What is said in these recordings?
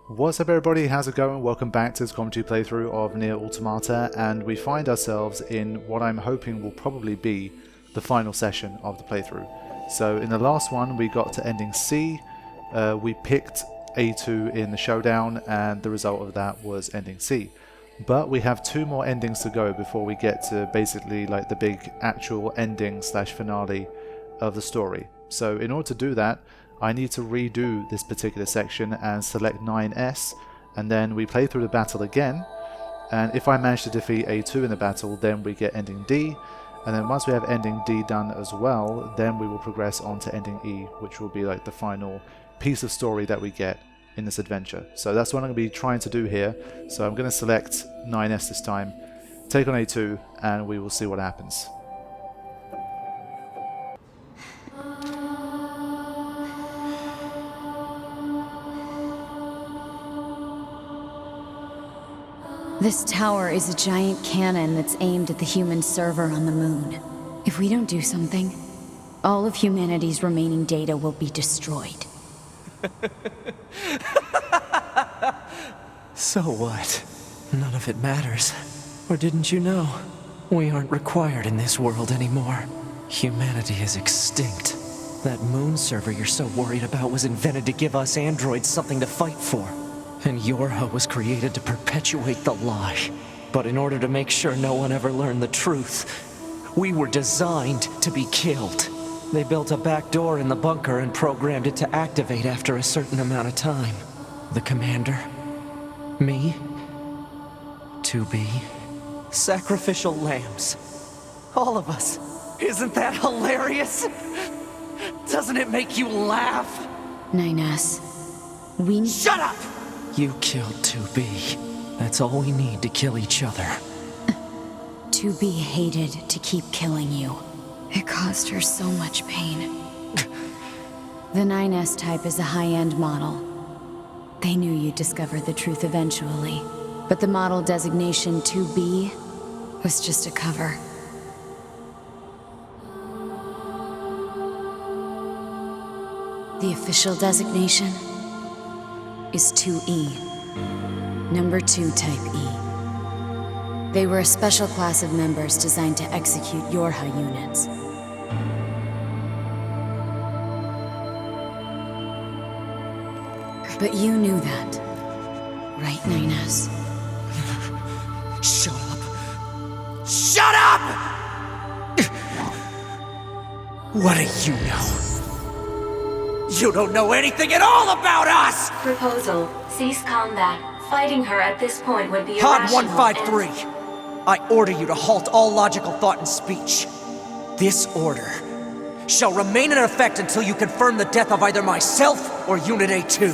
What's up everybody, how's it going? Welcome back to this commentary playthrough of Nier Automata, and we find ourselves in what I'm hoping will probably be the final session of the playthrough. So in the last one we got to ending C, we picked A2 in the showdown, and the result of that was ending C. But we have two more endings to go before we get to basically like the big actual ending slash finale of the story. So in order to do that, I need to redo this particular section and select 9S, and then we play through the battle again, and if I manage to defeat A2 in the battle, then we get ending D, and then once we have ending D done as well, then we will progress on to ending E, which will be like the final piece of story that we get in this adventure. So that's what I'm going to be trying to do here. So I'm going to select 9S this time, take on A2, and we will see what happens. This tower is a giant cannon that's aimed at the human server on the moon. If we don't do something, all of humanity's remaining data will be destroyed. So what? None of it matters. Or didn't you know? We aren't required in this world anymore. Humanity is extinct. That moon server you're so worried about was invented to give us androids something to fight for. And Yorha was created to perpetuate the lie. But in order to make sure no one ever learned the truth, we were designed to be killed. They built a back door in the bunker and programmed it to activate after a certain amount of time. The commander, me, 2B, sacrificial lambs. All of us. Isn't that hilarious? Doesn't it make you laugh? 9S, we... Shut up! You killed 2B. That's all we need to kill each other. 2B hated to keep killing you. It caused her so much pain. The 9S type is a high-end model. They knew you'd discover the truth eventually, but the model designation 2B was just a cover. The official designation is 2E, number 2 type E. They were a special class of members designed to execute Yorha units. But you knew that, right, 9S? Shut up! Shut up! What do you know? You don't know anything at all about us! Proposal. Cease combat. Fighting her at this point would be Pod irrational 153. I order you to halt all logical thought and speech. This order shall remain in effect until you confirm the death of either myself or Unit A2.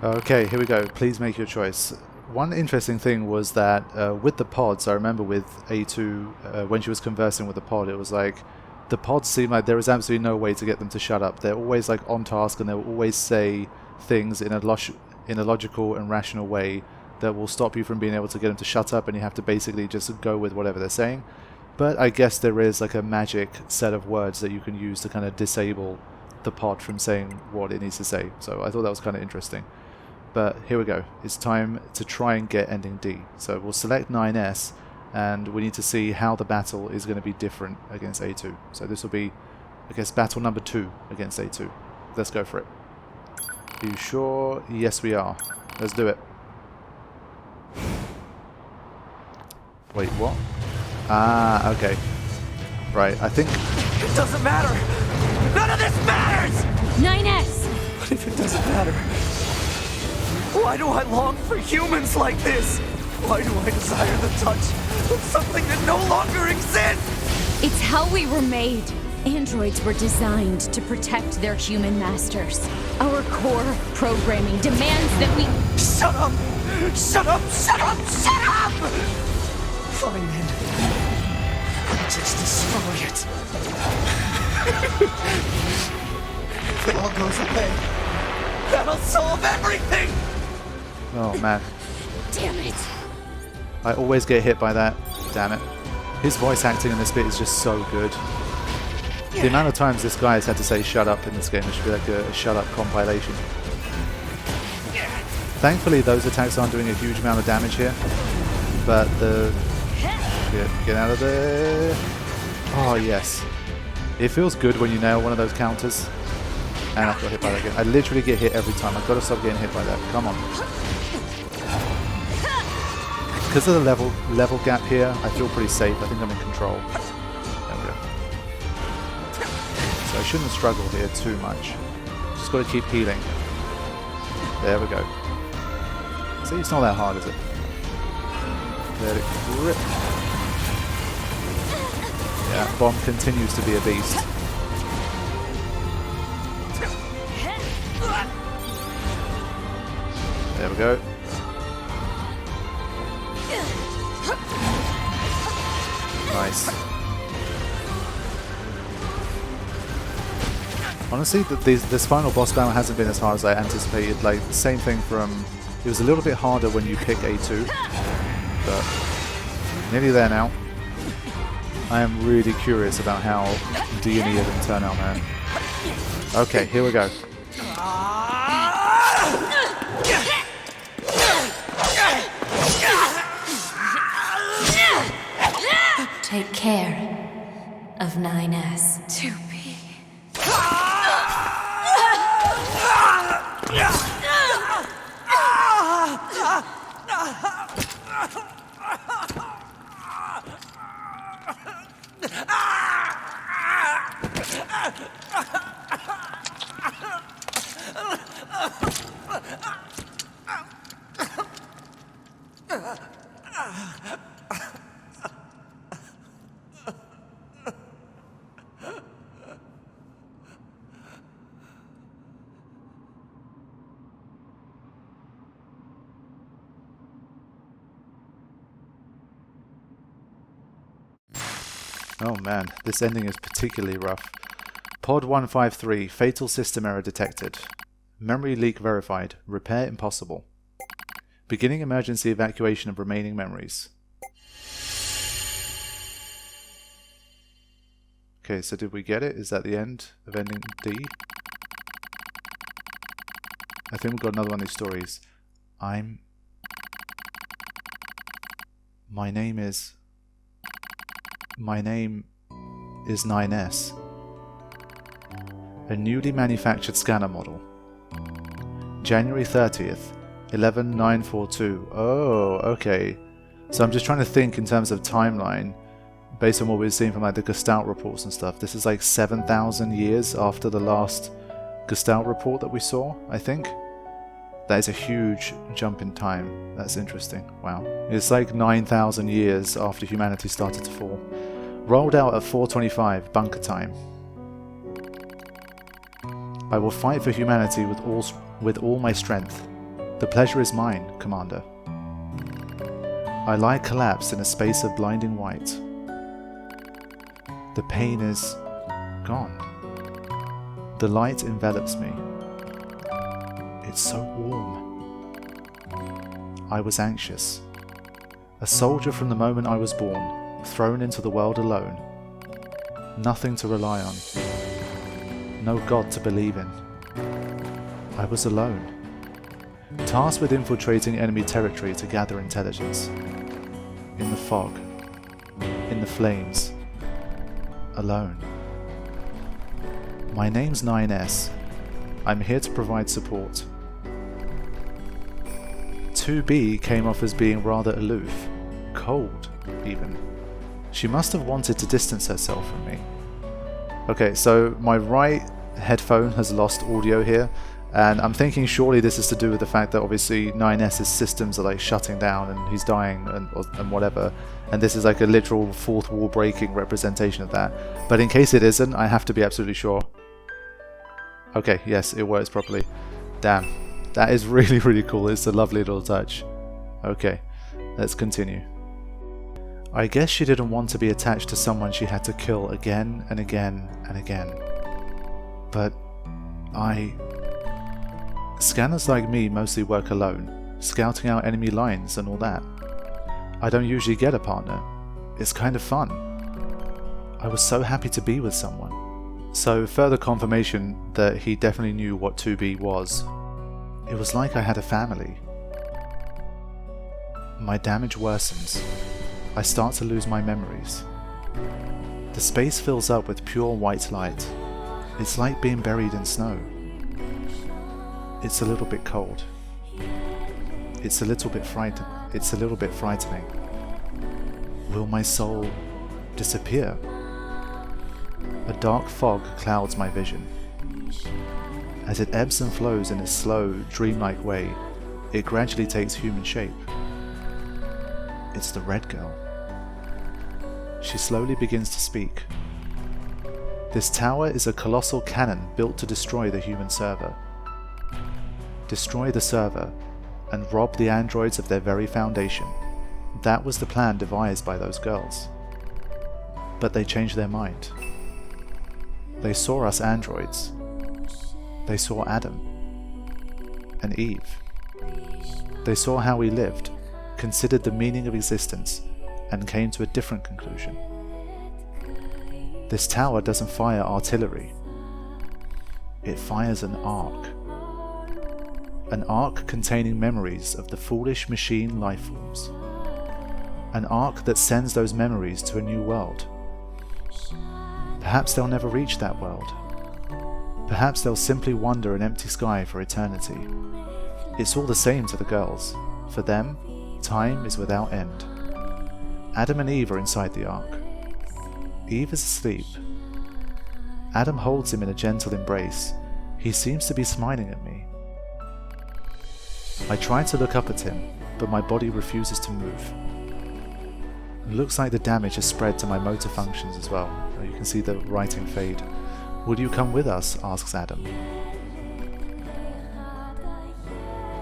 Okay, here we go. Please make your choice. One interesting thing was that with the pods, I remember with A2, when she was conversing with the pod, it was like the pods seemed like there was absolutely no way to get them to shut up. They're always like on task, and they'll always say things in a logical and rational way that will stop you from being able to get them to shut up, and you have to basically just go with whatever they're saying. But I guess there is like a magic set of words that you can use to kind of disable the pod from saying what it needs to say. So I thought that was kind of interesting. But here we go. It's time to try and get ending D. So we'll select 9S, and we need to see how the battle is going to be different against A2. So this will be, I guess, battle number 2 against A2. Let's go for it. Are you sure? Yes, we are. Let's do it. Wait, what? Ah, okay. Right, I think... It doesn't matter! None of this matters! 9S! What if it doesn't matter? Why do I long for humans like this? Why do I desire the touch of something that no longer exists? It's how we were made. Androids were designed to protect their human masters. Our core programming demands that we... Shut up! Shut up! Shut up! Shut up! Fine then. Just destroy it. If it all goes away, that'll solve everything! Oh, man. Damn it! I always get hit by that. Damn it. His voice acting in this bit is just so good. The amount of times this guy has had to say shut up in this game, it should be like a shut up compilation. Thankfully those attacks aren't doing a huge amount of damage here, but the... Get out of there! Oh yes. It feels good when you nail one of those counters. And I got hit by that again. I literally get hit every time. I've got to stop getting hit by that. Come on. Because of the level gap here, I feel pretty safe. I think I'm in control. There we go. So I shouldn't struggle here too much. Just got to keep healing. There we go. See, it's not that hard, is it? Let it rip. Yeah, bomb continues to be a beast. There we go. Nice. Honestly, this final boss battle hasn't been as hard as I anticipated. Like, the same thing from... It was a little bit harder when you pick A2. But nearly there now. I am really curious about how D&E are going to turn out, man. Okay, here we go. Take care of 9S. 2B. Oh man, this ending is particularly rough. Pod 153, fatal system error detected. Memory leak verified. Repair impossible. Beginning emergency evacuation of remaining memories. Okay, so did we get it? Is that the end of ending D? I think we've got another one of these stories. My name is 9S. A newly manufactured scanner model. January 30th, 11942. Oh, okay. So I'm just trying to think in terms of timeline, based on what we've seen from like the Gestalt reports and stuff. This is like 7,000 years after the last Gestalt report that we saw, I think. That is a huge jump in time. That's interesting. Wow. It's like 9,000 years after humanity started to fall. Rolled out at 4:25 bunker time. I will fight for humanity with all my strength. The pleasure is mine, Commander. I lie collapsed in a space of blinding white. The pain is gone. The light envelops me. It's so warm. I was anxious. A soldier from the moment I was born, thrown into the world alone. Nothing to rely on. No God to believe in. I was alone. Tasked with infiltrating enemy territory to gather intelligence. In the fog. In the flames. Alone. My name's 9S. I'm here to provide support. 2B came off as being rather aloof. Cold, even. She must have wanted to distance herself from me. Okay, so my right headphone has lost audio here, and I'm thinking surely this is to do with the fact that obviously 9S's systems are like shutting down and he's dying and whatever, and this is like a literal fourth wall breaking representation of that. But in case it isn't, I have to be absolutely sure. Okay, yes, it works properly. Damn, that is really, really cool. It's a lovely little touch. Okay, let's continue. I guess she didn't want to be attached to someone she had to kill again and again and again. But Scanners like me mostly work alone, scouting out enemy lines and all that. I don't usually get a partner. It's kind of fun. I was so happy to be with someone. So further confirmation that he definitely knew what 2B was. It was like I had a family. My damage worsens. I start to lose my memories. The space fills up with pure white light. It's like being buried in snow. It's a little bit cold. It's a little bit frightening. Will my soul disappear? A dark fog clouds my vision. As it ebbs and flows in a slow, dreamlike way, it gradually takes human shape. It's the red girl. She slowly begins to speak. This tower is a colossal cannon built to destroy the human server. Destroy the server and rob the androids of their very foundation. That was the plan devised by those girls. But they changed their mind. They saw us androids. They saw Adam and Eve. They saw how we lived, considered the meaning of existence, and came to a different conclusion. This tower doesn't fire artillery. It fires an arc. An arc containing memories of the foolish machine lifeforms. An arc that sends those memories to a new world. Perhaps they'll never reach that world. Perhaps they'll simply wander an empty sky for eternity. It's all the same to the girls. For them, time is without end. Adam and Eve are inside the ark. Eve is asleep. Adam holds him in a gentle embrace. He seems to be smiling at me. I try to look up at him, but my body refuses to move. It looks like the damage has spread to my motor functions as well. You can see the writing fade. "Will you come with us?" asks Adam.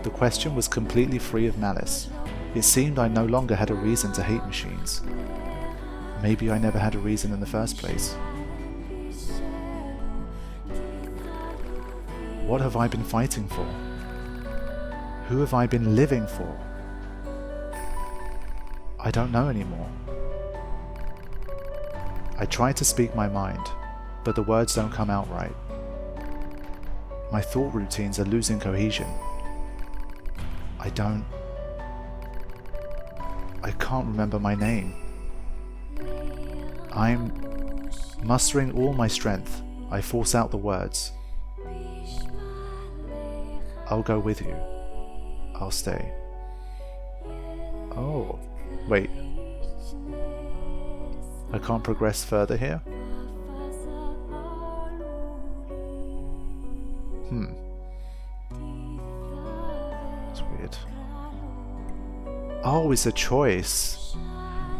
The question was completely free of malice. It seemed I no longer had a reason to hate machines. Maybe I never had a reason in the first place. What have I been fighting for? Who have I been living for? I don't know anymore. I try to speak my mind, but the words don't come out right. My thought routines are losing cohesion. I can't remember my name. I'm mustering all my strength. I force out the words. I'll go with you. I'll stay. Oh, wait. I can't progress further here? It's weird. Oh, it's a choice.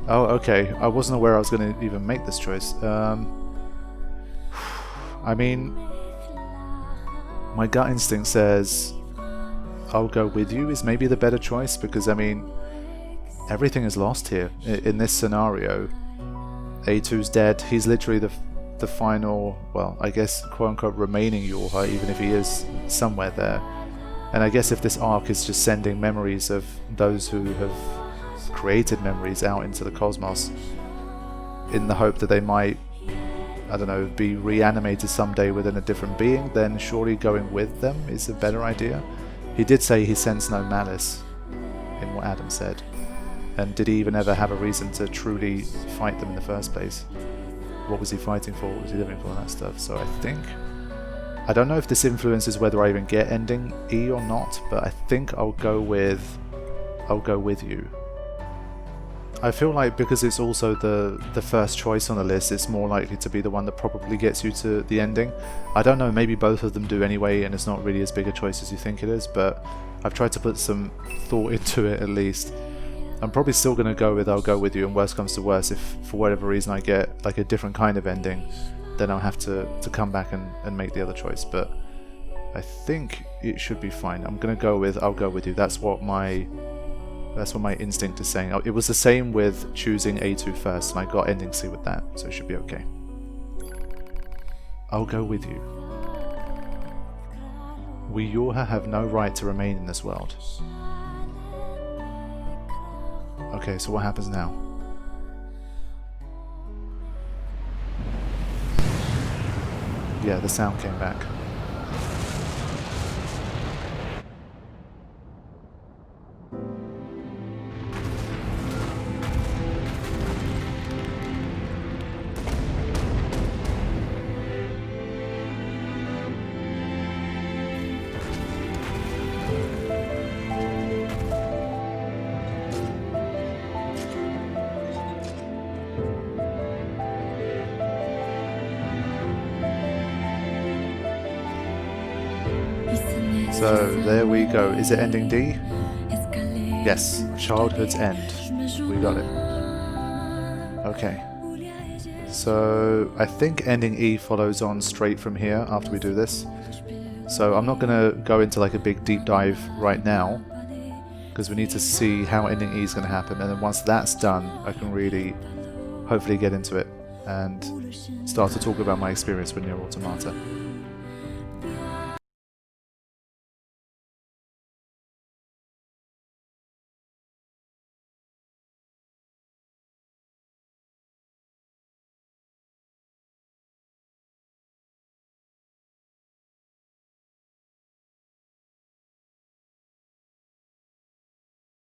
Oh, okay. I wasn't aware I was going to even make this choice. I mean, my gut instinct says I'll go with you is maybe the better choice, because, I mean, everything is lost here. In this scenario, A2's dead. He's literally the final, well, I guess, quote-unquote, remaining Yorha, even if he is somewhere there. And I guess if this arc is just sending memories of those who have created memories out into the cosmos in the hope that they might, I don't know, be reanimated someday within a different being, then surely going with them is a better idea. He did say he sensed no malice in what Adam said. And did he even ever have a reason to truly fight them in the first place? What was he fighting for? What was he living for? And that stuff. So I don't know if this influences whether I even get ending E or not, but I think I'll go with you. I feel like because it's also the first choice on the list, it's more likely to be the one that probably gets you to the ending. I don't know, maybe both of them do anyway, and it's not really as big a choice as you think it is, but I've tried to put some thought into it at least. I'm probably still going to go with I'll go with you, and worst comes to worst, if for whatever reason I get like a different kind of ending, then I'll have to come back and make the other choice, but I think it should be fine. I'm going to go with I'll go with you. That's what my instinct is saying. It was the same with choosing A2 first, and I got ending C with that, so it should be okay. I'll go with you. We Yorha have no right to remain in this world. Okay, so what happens now? Yeah, the sound came back. So there we go. Is it ending D? Yes, childhood's end. We got it. Okay. So I think ending E follows on straight from here after we do this. So I'm not going to go into like a big deep dive right now, because we need to see how ending E is going to happen, and then once that's done I can really hopefully get into it and start to talk about my experience with Nier Automata.